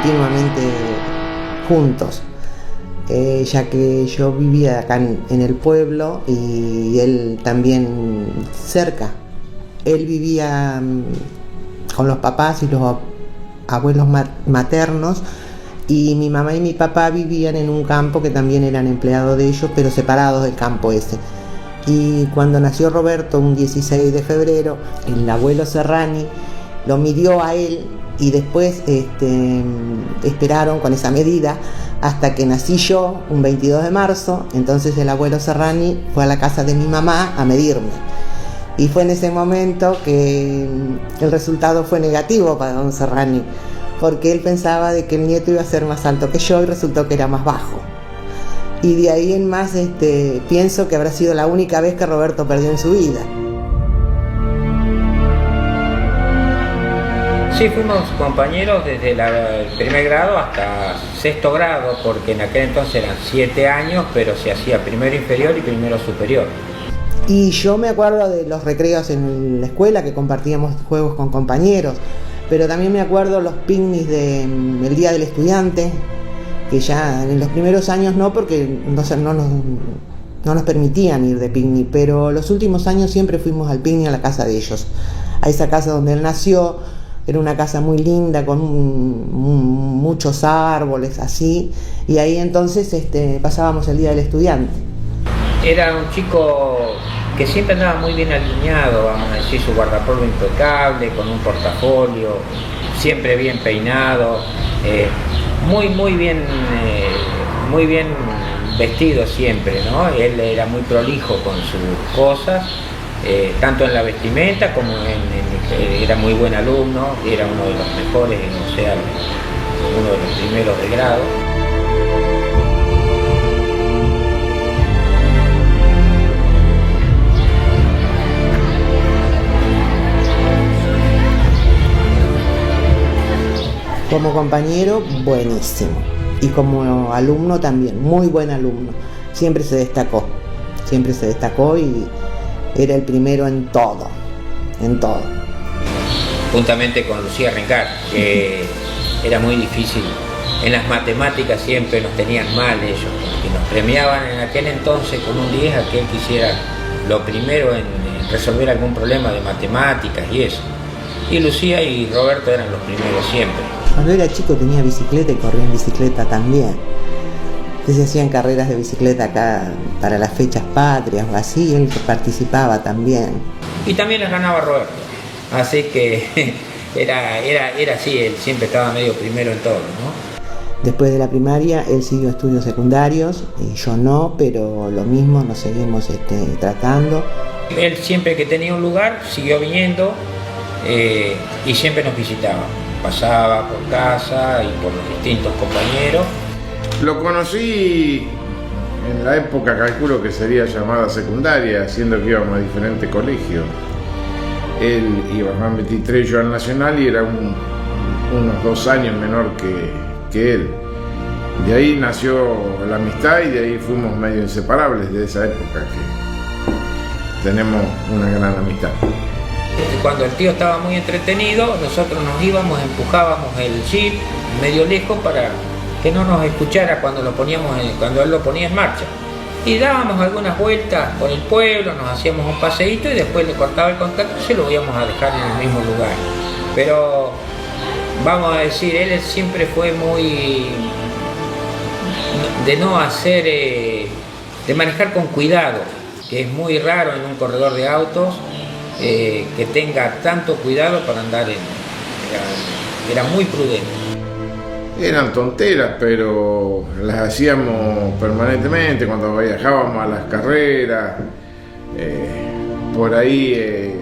continuamente juntos, ya que yo vivía acá en el pueblo y él también cerca. Él vivía con los papás y los abuelos maternos, y mi mamá y mi papá vivían en un campo que también eran empleados de ellos, pero separados del campo ese. Y cuando nació Roberto, un 16 de febrero, el abuelo Serrani lo midió a él y después esperaron con esa medida hasta que nací yo, un 22 de marzo. Entonces el abuelo Serrani fue a la casa de mi mamá a medirme. Y fue en ese momento que el resultado fue negativo para don Serrani, porque él pensaba de que el nieto iba a ser más alto que yo y resultó que era más bajo. Y de ahí en más pienso que habrá sido la única vez que Roberto perdió en su vida. Sí, fuimos compañeros desde el primer grado hasta sexto grado, porque en aquel entonces eran 7 años, pero se hacía primero inferior y primero superior. Y yo me acuerdo de los recreos en la escuela, que compartíamos juegos con compañeros, pero también me acuerdo los picnics del Día del Estudiante, que ya en los primeros años no, porque no nos permitían ir de picnic, pero los últimos años siempre fuimos al picnic a la casa de ellos, a esa casa donde él nació. Era una casa muy linda, con muchos árboles, así, y ahí entonces pasábamos el Día del Estudiante. Era un chico que siempre andaba muy bien alineado, vamos a decir, su guardapolvo impecable, con un portafolio, siempre bien peinado, muy bien vestido siempre, ¿no? Él era muy prolijo con sus cosas, tanto en la vestimenta como era muy buen alumno, era uno de los mejores, o sea, uno de los primeros de grado. Como compañero, buenísimo. Y como alumno también, muy buen alumno. Siempre se destacó y era el primero en todo. Juntamente con Lucía Rencar, que era muy difícil. En las matemáticas siempre nos tenían mal ellos, que nos premiaban en aquel entonces con un 10 a que él quisiera lo primero en resolver algún problema de matemáticas y eso. Y Lucía y Roberto eran los primeros siempre. Cuando era chico tenía bicicleta y corría en bicicleta también. Se hacían carreras de bicicleta acá para las fechas patrias o así, él participaba también. Y también las ganaba Roberto, así que era así, él siempre estaba medio primero en todo, ¿no? Después de la primaria él siguió estudios secundarios y yo no, pero lo mismo, nos seguimos tratando. Él siempre que tenía un lugar siguió viniendo y siempre nos visitaba. Pasaba por casa y por los distintos compañeros. Lo conocí en la época, calculo que sería llamada secundaria, siendo que íbamos a diferentes colegios. Él iba al 23, yo al Nacional, y era unos 2 años menor que él. De ahí nació la amistad y de ahí fuimos medio inseparables de esa época, que tenemos una gran amistad. Cuando el tío estaba muy entretenido, nosotros nos íbamos, empujábamos el jeep medio lejos para que no nos escuchara cuando él lo ponía en marcha. Y dábamos algunas vueltas por el pueblo, nos hacíamos un paseíto y después le cortaba el contacto y se lo íbamos a dejar en el mismo lugar. Pero vamos a decir, él siempre fue muy de no hacer, de manejar con cuidado, que es muy raro en un corredor de autos. Que tenga tanto cuidado para andar era muy prudente. Eran tonteras, pero las hacíamos permanentemente cuando viajábamos a las carreras, por ahí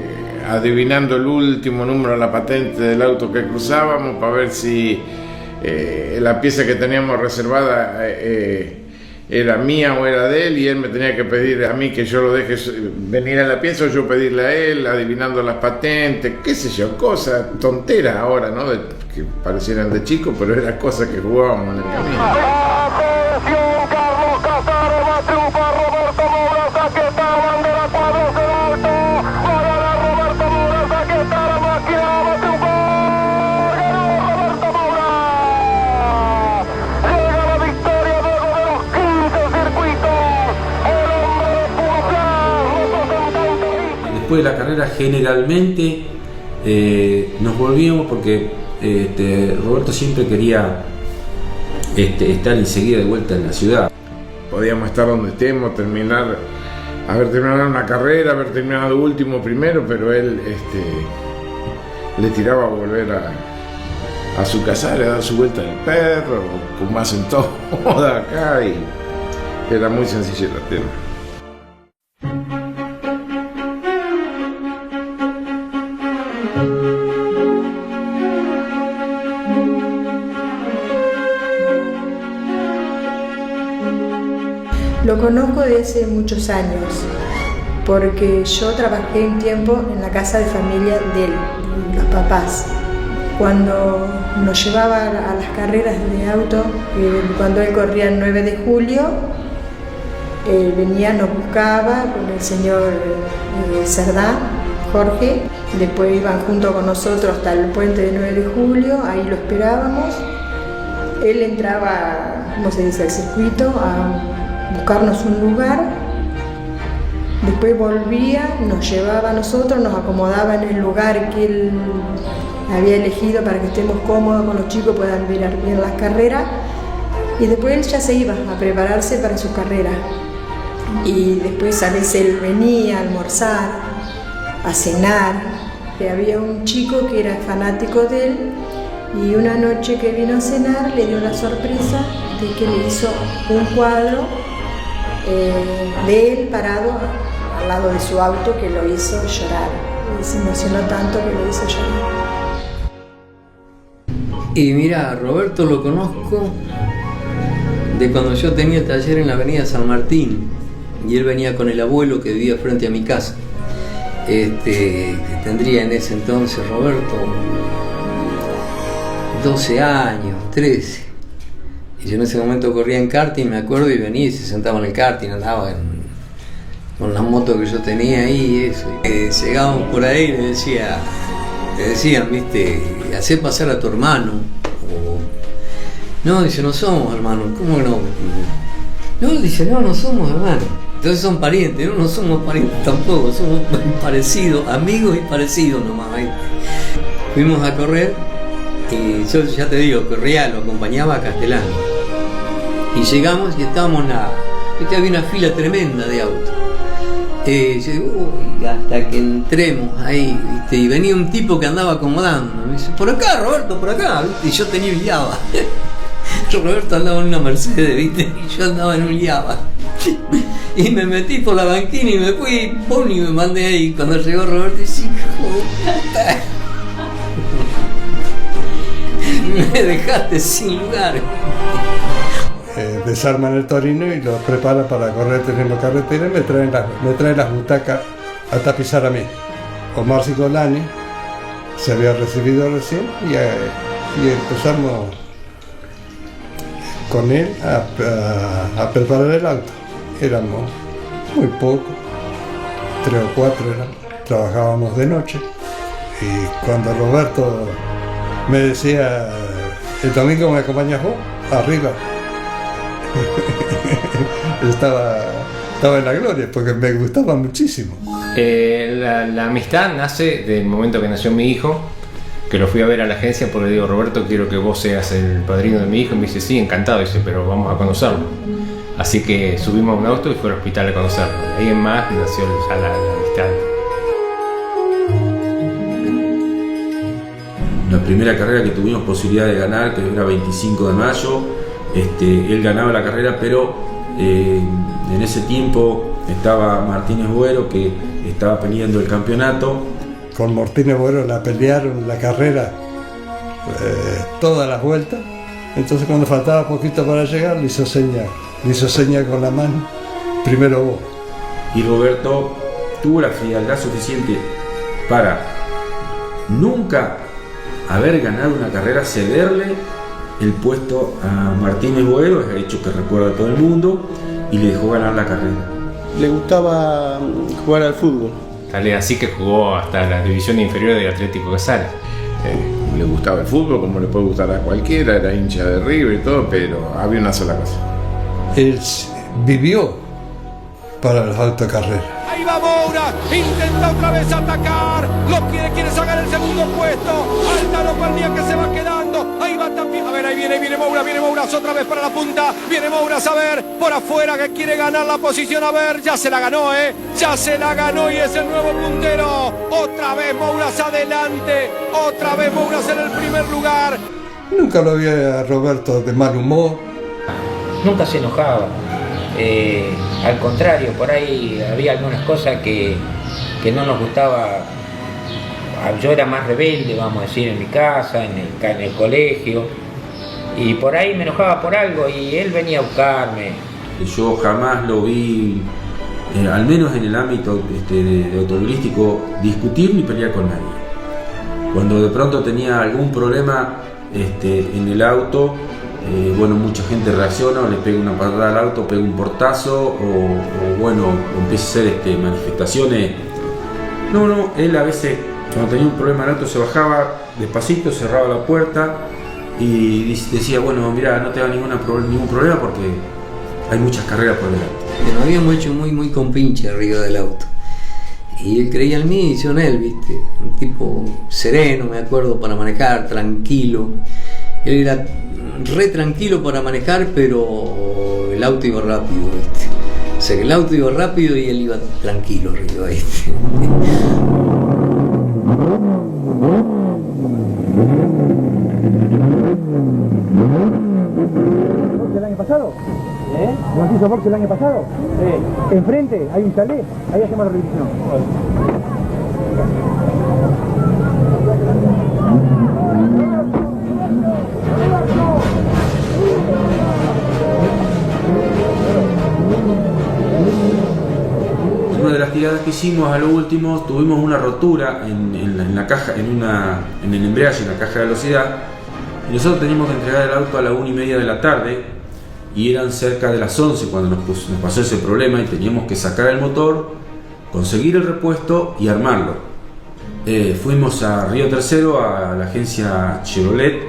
adivinando el último número de la patente del auto que cruzábamos para ver si la pieza que teníamos reservada era mía o era de él, y él me tenía que pedir a mí que yo lo deje venir a la pieza o yo pedirle a él, adivinando las patentes, qué sé yo, cosas tonteras ahora, ¿no? Que parecieran de chicos, pero eran cosas que jugábamos en el camino. Atención, Carlos Casaro, va a triunfar Roberto Moura, saque esta bandera, cuadros del alto, va a ganar Roberto Moura, saque esta la máquina, va a triunfar, ganó Roberto Moura. después de la carrera generalmente nos volvíamos porque Roberto siempre quería estar enseguida de vuelta en la ciudad. Podíamos estar donde estemos, haber terminado una carrera, haber terminado último, primero, pero él le tiraba a volver a su casa, le daba su vuelta del perro, como hacen todos acá, y era muy sencillo el tema. Lo conozco desde hace muchos años, porque yo trabajé un tiempo en la casa de familia de los papás. Cuando nos llevaba a las carreras de auto, cuando él corría el 9 de julio, venía, nos buscaba con el señor Cerdá, Jorge, después iban junto con nosotros hasta el puente de 9 de julio, ahí lo esperábamos. Él entraba, ¿cómo se dice?, al circuito a buscarnos un lugar, después volvía, nos llevaba a nosotros, nos acomodaba en el lugar que él había elegido para que estemos cómodos con los chicos, puedan mirar bien las carreras, y después él ya se iba a prepararse para su carrera. Y después a veces él venía a almorzar, a cenar, y había un chico que era fanático de él, y una noche que vino a cenar le dio la sorpresa de que le hizo un cuadro de él parado al lado de su auto, que lo hizo llorar. Y se emocionó tanto que lo hizo llorar. Y mira, Roberto lo conozco de cuando yo tenía el taller en la avenida San Martín, y él venía con el abuelo que vivía frente a mi casa. Que tendría en ese entonces Roberto 12 años, 13. Y yo en ese momento corría en karting, me acuerdo, y venía y se sentaba en el karting, andaba con la moto que yo tenía ahí y eso. Llegábamos por ahí y le decían, viste, hacé pasar a tu hermano. No, dice, no somos hermanos. ¿Cómo que no? No, dice, no somos hermanos. Entonces son parientes, no somos parientes tampoco, somos parecidos, amigos y parecidos nomás. ¿Viste? Fuimos a correr y yo ya te digo, corría, lo acompañaba a Castellano. Y llegamos y estábamos había una fila tremenda de autos. Hasta que entremos ahí, ¿viste? Y venía un tipo que andaba acomodando. Me dice, por acá, Roberto, por acá, ¿viste? Y yo tenía un Java. Roberto andaba en una Mercedes, ¿viste? Y yo andaba en un Java. Y me metí por la banquina y me fui, y me mandé ahí. Cuando llegó Roberto, dice, me dejaste sin lugar. Desarman el Torino y lo preparan para correr teniendo carretera, y me traen las butacas a tapizar a mí. Omar Sigolani se había recibido recién y empezamos con él a preparar el auto. Éramos muy pocos, 3 o 4 éramos, trabajábamos de noche, y cuando Roberto me decía, el domingo me acompañas vos, arriba. estaba en la gloria porque me gustaba muchísimo. La amistad nace del momento que nació mi hijo, que lo fui a ver a la agencia porque le digo, Roberto, quiero que vos seas el padrino de mi hijo, y me dice, sí, encantado, dice, pero vamos a conocerlo. Así que subimos a un auto y fue al hospital a conocerlo. Ahí en más nació ya la amistad. La primera carrera que tuvimos posibilidad de ganar, que era 25 de mayo, él ganaba la carrera, pero en ese tiempo estaba Martínez Buero, que estaba peleando el campeonato. Con Martínez Buero la pelearon la carrera todas las vueltas, entonces cuando faltaba poquito para llegar le hizo seña con la mano, primero vos. Y Roberto tuvo la frialdad suficiente para nunca haber ganado una carrera, cederle el puesto a Martínez Buero, es hecho que recuerda a todo el mundo, y le dejó ganar la carrera. Le gustaba jugar al fútbol. Así que jugó hasta la división inferior de Atlético Casales. Le gustaba el fútbol, como le puede gustar a cualquiera, era hincha de River y todo, pero había una sola cosa. Él vivió para los autos de carrera. Ahí va Moura, intenta otra vez atacar, quiere sacar el segundo puesto, Altaro Pernía que se va quedando, ahí va también, a ver, ahí viene Moura otra vez para la punta, viene Moura a ver, por afuera que quiere ganar la posición, a ver, ya se la ganó y es el nuevo puntero, otra vez Moura adelante, otra vez Moura en el primer lugar. Nunca lo vi a Roberto de mal humor. Nunca se enojaba. Al contrario, por ahí había algunas cosas que no nos gustaba. Yo era más rebelde, vamos a decir, en mi casa, en el colegio, y por ahí me enojaba por algo y él venía a buscarme. Yo jamás lo vi, al menos en el ámbito de automovilístico, discutir ni pelear con nadie. Cuando de pronto tenía algún problema en el auto, bueno, mucha gente reacciona, o le pega una patada al auto, pega un portazo, o bueno, empieza a hacer manifestaciones. No, él a veces, cuando tenía un problema en el auto, se bajaba despacito, cerraba la puerta y decía, bueno, mira, no te haga ningún problema porque hay muchas carreras por delante. Nos habíamos hecho muy compinche arriba del auto. Y él creía en mí y yo en él, ¿viste? Un tipo sereno, me acuerdo, para manejar, tranquilo. Él era re tranquilo para manejar, pero el auto iba rápido, ¿viste? O sea, que el auto iba rápido y él iba tranquilo arriba, ¿viste? ¿El año pasado? ¿No hizo box el año pasado? Sí. Enfrente hay un chalet, ahí hacemos la revisión. Una de las tiradas que hicimos a lo último, tuvimos una rotura en la caja, en el embrague, en la caja de velocidad, y nosotros teníamos que entregar el auto a la 1:30 de la tarde y eran cerca de las 11 cuando nos pasó ese problema y teníamos que sacar el motor, conseguir el repuesto y armarlo. Fuimos a Río Tercero, a la agencia Chevrolet,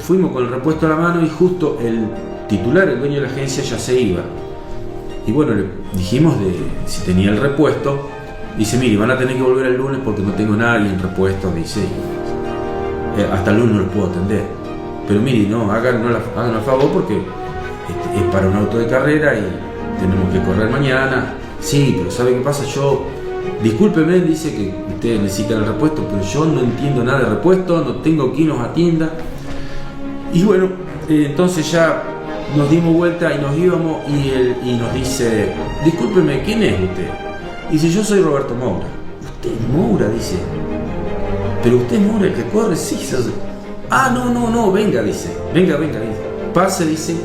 fuimos con el repuesto a la mano y justo el titular, el dueño de la agencia, ya se iba. Y bueno, le dijimos si tenía el repuesto. Dice, mire, van a tener que volver el lunes porque no tengo nadie en repuesto, dice. Hasta el lunes no lo puedo atender. Pero mire, no, háganlo a favor porque es para un auto de carrera y tenemos que correr mañana. Sí, pero ¿sabe qué pasa? Discúlpeme, dice que ustedes necesitan el repuesto, pero yo no entiendo nada de repuesto, no tengo quien nos atienda. Y bueno, entonces ya nos dimos vuelta y nos íbamos y nos dice, discúlpeme, ¿quién es usted? Dice, yo soy Roberto Moura. ¿Usted es Moura? Dice. ¿Pero usted es Moura el que corre? Sí. Ah, no, venga, dice. Venga, dice. Pase, dice.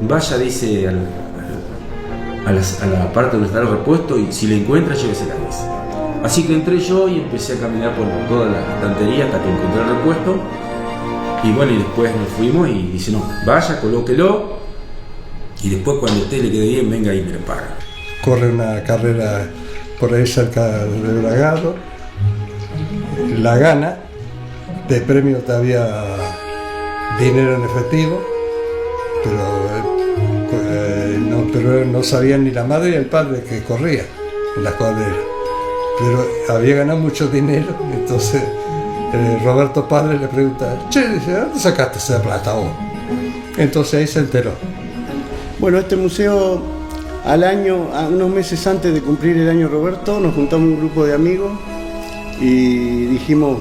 Vaya, dice, a la parte donde está el repuesto y si le encuentra, llévesela, dice. Así que entré yo y empecé a caminar por toda la estantería hasta que encontré el repuesto. Y bueno, y después nos fuimos y dice, no, vaya, colóquelo y después cuando a usted le quede bien, venga y me lo paga. Corre una carrera por ahí cerca de Bragado, la gana, de premio todavía dinero en efectivo, pero no sabían ni la madre ni el padre que corría en las cuadreras. Pero había ganado mucho dinero, entonces Roberto padre le pregunta, che, dice, ¿dónde sacaste esa plata vos? Entonces ahí se enteró. Bueno, este museo al año, unos meses antes de cumplir el año Roberto, nos juntamos un grupo de amigos y dijimos,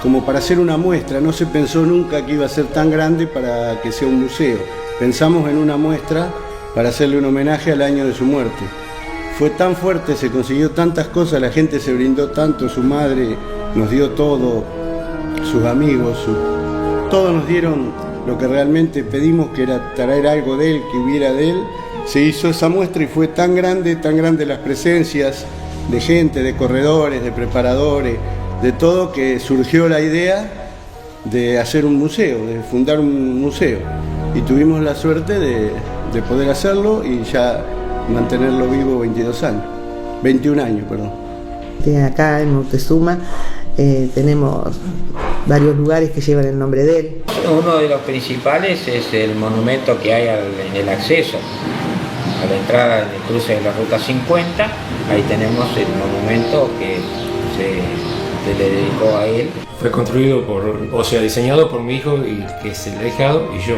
como para hacer una muestra, no se pensó nunca que iba a ser tan grande para que sea un museo. Pensamos en una muestra para hacerle un homenaje al año de su muerte. Fue tan fuerte, se consiguió tantas cosas, la gente se brindó tanto, su madre nos dio todo, sus amigos, todos nos dieron lo que realmente pedimos, que era traer algo de él, que hubiera de él. Se hizo esa muestra y fue tan grande las presencias de gente, de corredores, de preparadores, de todo, que surgió la idea de hacer un museo, de fundar un museo. Y tuvimos la suerte de poder hacerlo y ya mantenerlo vivo 21 años, perdón. Acá en Moctezuma tenemos varios lugares que llevan el nombre de él. Uno de los principales es el monumento que hay en el acceso, a la entrada del cruce de la ruta 50, ahí tenemos el monumento que se le dedicó a él. Fue construido diseñado por mi hijo, que es el ahijado, y yo.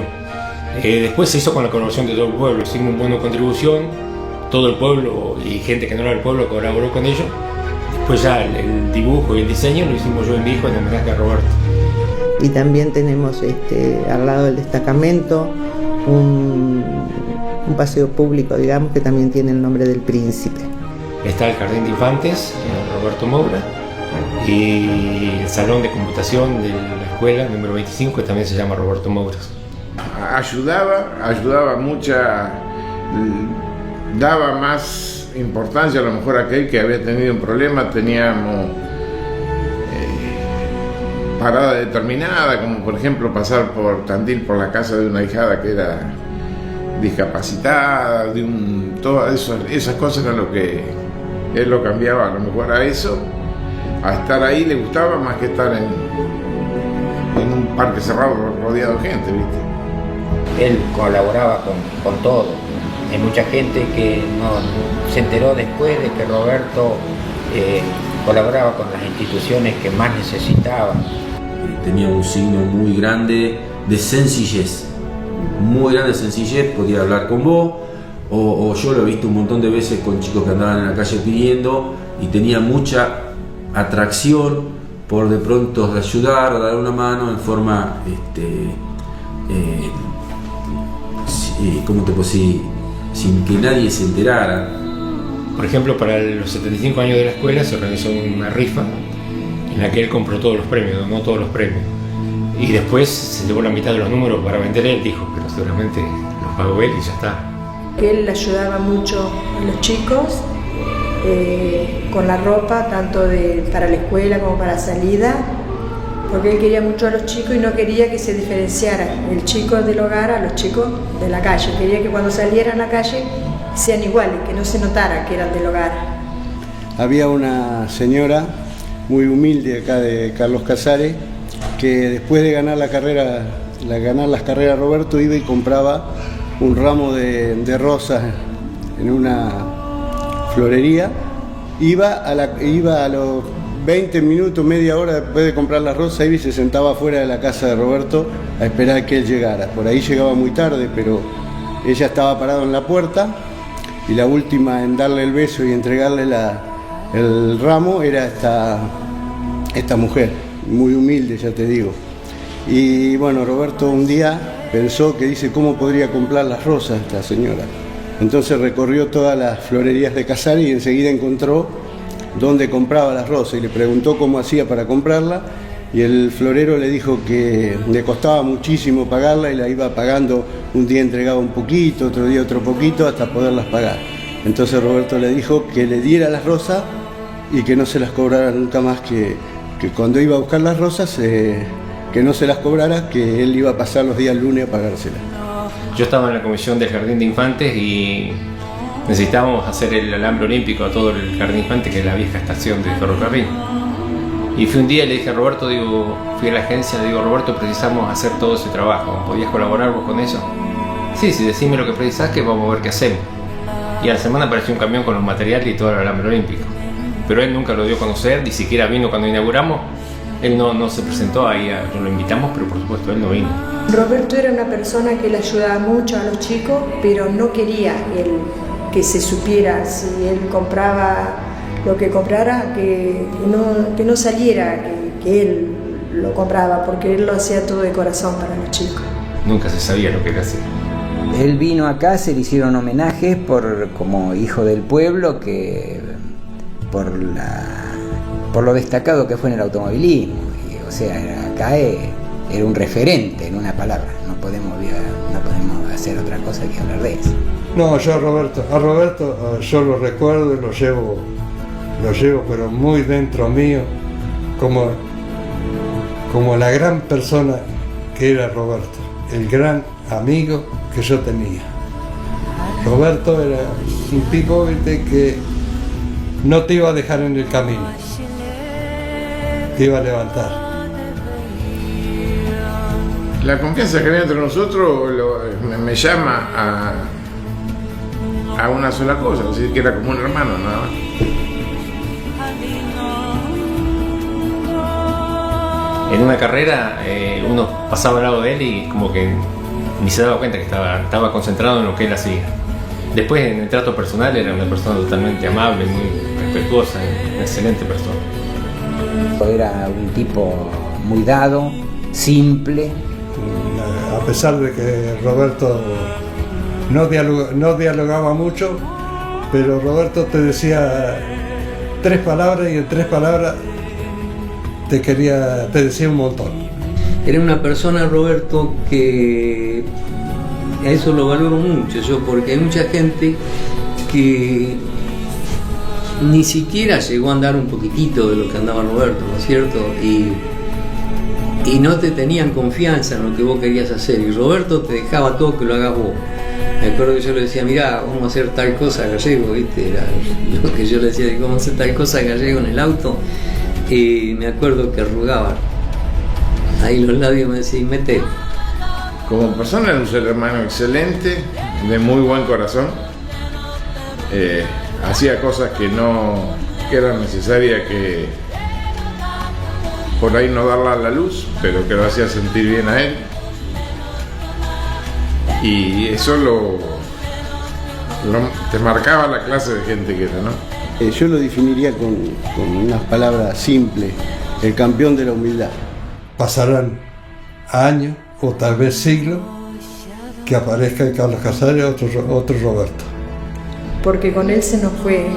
Después se hizo con la colaboración de todo el pueblo, hicimos una buena contribución, todo el pueblo y gente que no era del pueblo colaboró con ello. Después ya el dibujo y el diseño lo hicimos yo y mi hijo en homenaje a Roberto. Y también tenemos al lado del destacamento un paseo público, digamos, que también tiene el nombre del príncipe. Está el Jardín de Infantes, Roberto Moura, y el Salón de Computación de la escuela número 25, que también se llama Roberto Moura. Ayudaba mucha, daba más importancia a lo mejor a aquel que había tenido un problema. Teníamos parada determinada, como por ejemplo pasar por Tandil por la casa de una hijada que era discapacitada, todas esas cosas era lo que él lo cambiaba a lo mejor a eso, a estar ahí le gustaba más que estar en un parque cerrado rodeado de gente, ¿viste? Él colaboraba con todo. Hay mucha gente que no se enteró después de que Roberto colaboraba con las instituciones que más necesitaban. Tenía un signo muy grande de sencillez, muy grande sencillez, podía hablar con vos, o yo lo he visto un montón de veces con chicos que andaban en la calle pidiendo, y tenía mucha atracción por de pronto ayudar o dar una mano en forma, ¿cómo te puedo decir? Sin que nadie se enterara. Por ejemplo, para los 75 años de la escuela se organizó una rifa en la que él compró todos los premios, donó todos los premios. Y después se llevó la mitad de los números para vender él, dijo, pero seguramente los pagó él y ya está. Él ayudaba mucho a los chicos con la ropa, tanto para la escuela como para salida, porque él quería mucho a los chicos y no quería que se diferenciara el chico del hogar a los chicos de la calle. Quería que cuando salieran a la calle sean iguales, que no se notara que eran del hogar. Había una señora muy humilde acá de Carlos Casares, que después de ganar las carreras Roberto iba y compraba un ramo de rosas en una florería. Iba a los 20 minutos, media hora después de comprar las rosas, iba y se sentaba afuera de la casa de Roberto a esperar que él llegara. Por ahí llegaba muy tarde, pero ella estaba parada en la puerta, y la última en darle el beso y entregarle el ramo era esta mujer, muy humilde, ya te digo. Y bueno, Roberto un día pensó que dice, ¿cómo podría comprar las rosas esta señora? Entonces recorrió todas las florerías de Casares y enseguida encontró dónde compraba las rosas y le preguntó cómo hacía para comprarla, y el florero le dijo que le costaba muchísimo pagarla y la iba pagando. Un día entregaba un poquito, otro día otro poquito, hasta poderlas pagar. Entonces Roberto le dijo que le diera las rosas y que no se las cobrara nunca más, que cuando iba a buscar las rosas que no se las cobrara, que él iba a pasar los días lunes a pagárselas. Yo estaba en la comisión del Jardín de Infantes y necesitábamos hacer el alambre olímpico a todo el Jardín de Infantes, que es la vieja estación de ferrocarril. Y fui un día y le dije a Roberto, fui a la agencia, Roberto, precisamos hacer todo ese trabajo, ¿podías colaborar vos con eso? Sí, decime lo que precisás, que vamos a ver qué hacemos. Y a la semana apareció un camión con los materiales y todo el alambre olímpico. Pero él nunca lo dio a conocer, ni siquiera vino cuando inauguramos. Él no se presentó ahí, lo invitamos, pero por supuesto él no vino. Roberto era una persona que le ayudaba mucho a los chicos, pero no quería él que se supiera. Si él compraba lo que comprara, que no saliera que él lo compraba, porque él lo hacía todo de corazón para los chicos. Nunca se sabía lo que él hacía. Él vino acá, se le hicieron homenajes como hijo del pueblo, por lo destacado que fue en el automovilismo. O sea, acá era un referente, en una palabra. No podemos hacer otra cosa que hablar de eso. No, yo a Roberto yo lo recuerdo y lo llevo pero muy dentro mío, como la gran persona que era Roberto, el gran amigo que yo tenía. Roberto era un tipo que no te iba a dejar en el camino, te iba a levantar. La confianza que había entre nosotros me llama a una sola cosa, así que era como un hermano nada más. En una carrera uno pasaba al lado de él y como que ni se daba cuenta que estaba concentrado en lo que él hacía. Después en el trato personal era una persona totalmente amable, muy respetuosa, una excelente persona. Era un tipo muy dado, simple. A pesar de que Roberto no dialogaba mucho, pero Roberto te decía 3 palabras y en 3 palabras te decía un montón. Era una persona, Roberto, que a eso lo valoro mucho yo, porque hay mucha gente que ni siquiera llegó a andar un poquitito de lo que andaba Roberto, ¿no es cierto? Y no te tenían confianza en lo que vos querías hacer, y Roberto te dejaba todo que lo hagas vos. Me acuerdo que yo le decía, mirá, vamos a hacer tal cosa Gallego, ¿viste? Era lo que yo le decía, vamos a hacer tal cosa Gallego en el auto, y me acuerdo que arrugaba ahí los labios, me decía, mete. Como persona era un ser hermano excelente, de muy buen corazón. Hacía cosas que eran necesarias, que por ahí no darla a la luz, pero que lo hacía sentir bien a él. Y eso te marcaba la clase de gente que era, ¿no? Yo lo definiría con unas palabras simples: el campeón de la humildad. Pasarán años o tal vez siglos que aparezca en Carlos Casares otro Roberto. Porque con él se nos fue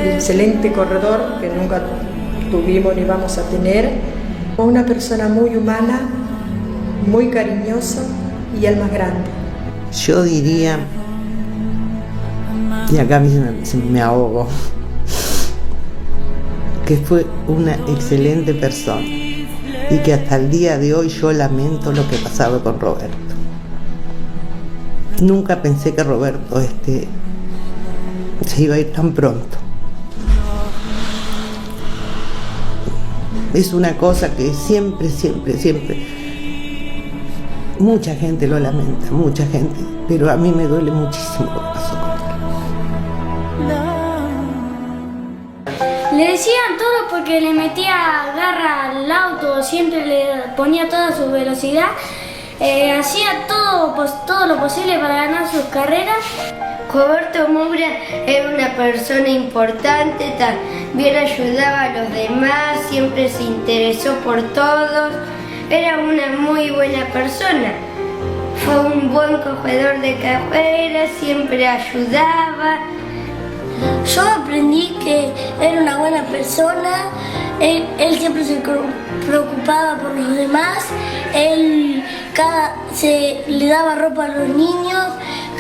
el excelente corredor que nunca tuvimos ni vamos a tener, una persona muy humana, muy cariñosa y el más grande. Yo diría, y acá me ahogo, que fue una excelente persona y que hasta el día de hoy yo lamento lo que pasaba con Roberto. Nunca pensé que Roberto se iba a ir tan pronto. Es una cosa que siempre, mucha gente lo lamenta, mucha gente, pero a mí me duele muchísimo lo que pasó con él. Le decían todo porque le metía garra al auto, siempre le ponía toda su velocidad, hacía todo lo posible para ganar sus carreras. Roberto Moura era una persona importante, también ayudaba a los demás, siempre se interesó por todos, era una muy buena persona. Fue un buen corredor de carreras, siempre ayudaba. Yo aprendí que era una buena persona, él siempre se preocupaba por los demás, él le daba ropa a los niños,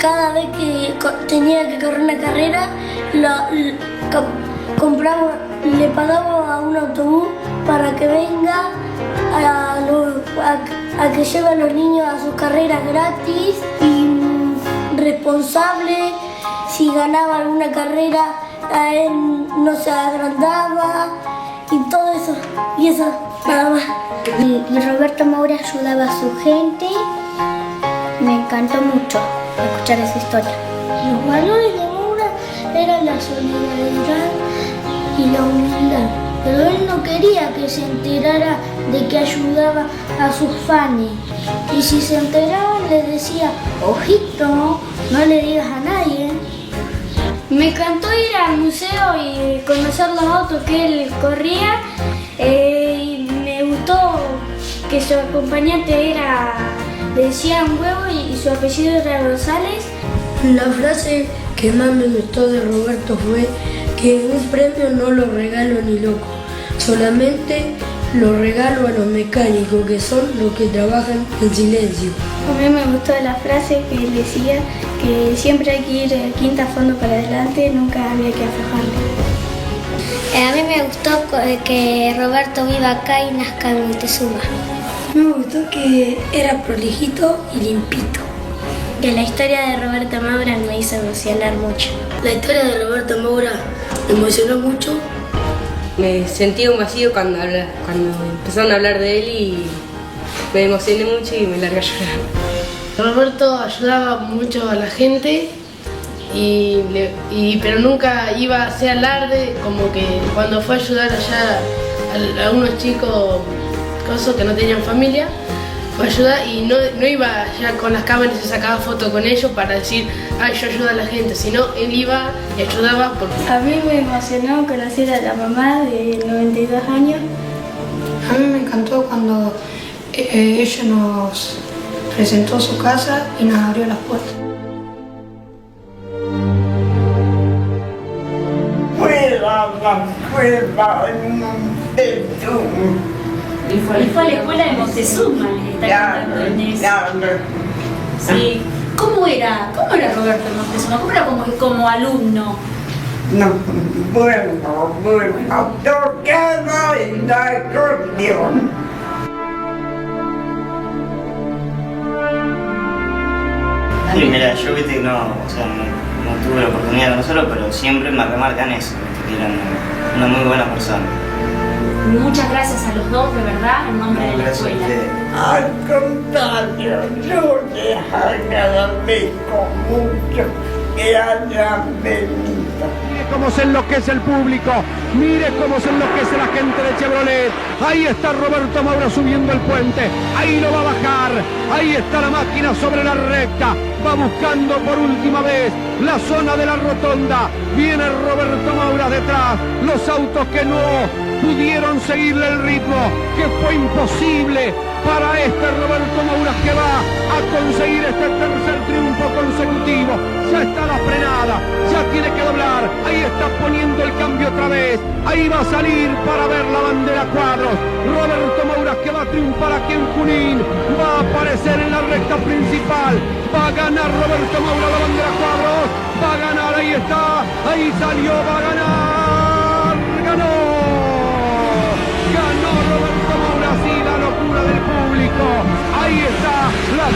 cada vez que tenía que correr una carrera, le pagaba a un autobús para que venga a que lleve a los niños a sus carreras gratis, y responsable. Si ganaba alguna carrera, a él no se agrandaba y todo eso, y eso nada más. Y Roberto Moura ayudaba a su gente. Me encantó mucho escuchar esa historia. Los valores de Moura eran la solidaridad y la humildad, pero él no quería que se enterara de que ayudaba a sus fans. Y si se enteraban, le decía, ojito, no le digas a nadie. Me encantó ir al museo y conocer los autos que él corría, y me gustó que su acompañante decía un huevo y su apellido era Rosales. La frase que más me gustó de Roberto fue que un premio no lo regalo ni loco, solamente lo regalo a los mecánicos, que son los que trabajan en silencio. A mí me gustó la frase que él decía, que siempre hay que ir quinta a fondo para adelante, nunca había que aflojarle. A mí me gustó que Roberto viva acá y nazca en Montezuma. Me gustó que era prolijito y limpito. Que la historia de Roberto Moura me hizo emocionar mucho. La historia de Roberto Moura me emocionó mucho. Me sentí un vacío cuando empezaron a hablar de él y me emocioné mucho y me largué a llorar. Roberto ayudaba mucho a la gente pero nunca iba a hacer alarde, como que cuando fue a ayudar allá a unos chicos que no tenían familia, fue a ayudar y no iba ya con las cámaras y se sacaba fotos con ellos para decir, ay, yo ayudo a la gente, sino él iba y ayudaba porque... A mí me emocionó conocer a la mamá de 92 años. A mí me encantó cuando ella nos presentó su casa y nos abrió las puertas. Y fue a la escuela de Moctezuma, está contando Inés. Sí. ¿Cómo era Roberto Moctezuma? ¿Cómo era como alumno? No, bueno, tocaba el acordeón. Sí, mira, yo viste que no tuve la oportunidad de conocerlo, pero siempre me remarcan eso, que eran una muy buena persona. Muchas gracias a los dos, de verdad, en nombre de la escuela. Al contrario, yo les agradezco mucho que hayan venido. Mire cómo se enloquece el público, mire cómo se enloquece la gente de Chevrolet. Ahí está Roberto Maura subiendo el puente, ahí lo va a bajar, ahí está la máquina sobre la recta, va buscando por última vez la zona de la rotonda. Viene Roberto Maura detrás, los autos que no pudieron seguirle el ritmo, que fue imposible para este Roberto Maura, que va a conseguir este tercer triunfo consecutivo. Ya está la frenada, ya tiene que doblar, ahí está poniendo el cambio otra vez, ahí va a salir para ver la bandera cuadros. Roberto Maura, que va a triunfar aquí en Junín, va a aparecer en la recta principal, va a ganar Roberto Maura la bandera cuadros, va a ganar, ahí está, ahí salió, va a ganar, ganó Roberto Maura, sí, la locura del público, ahí está la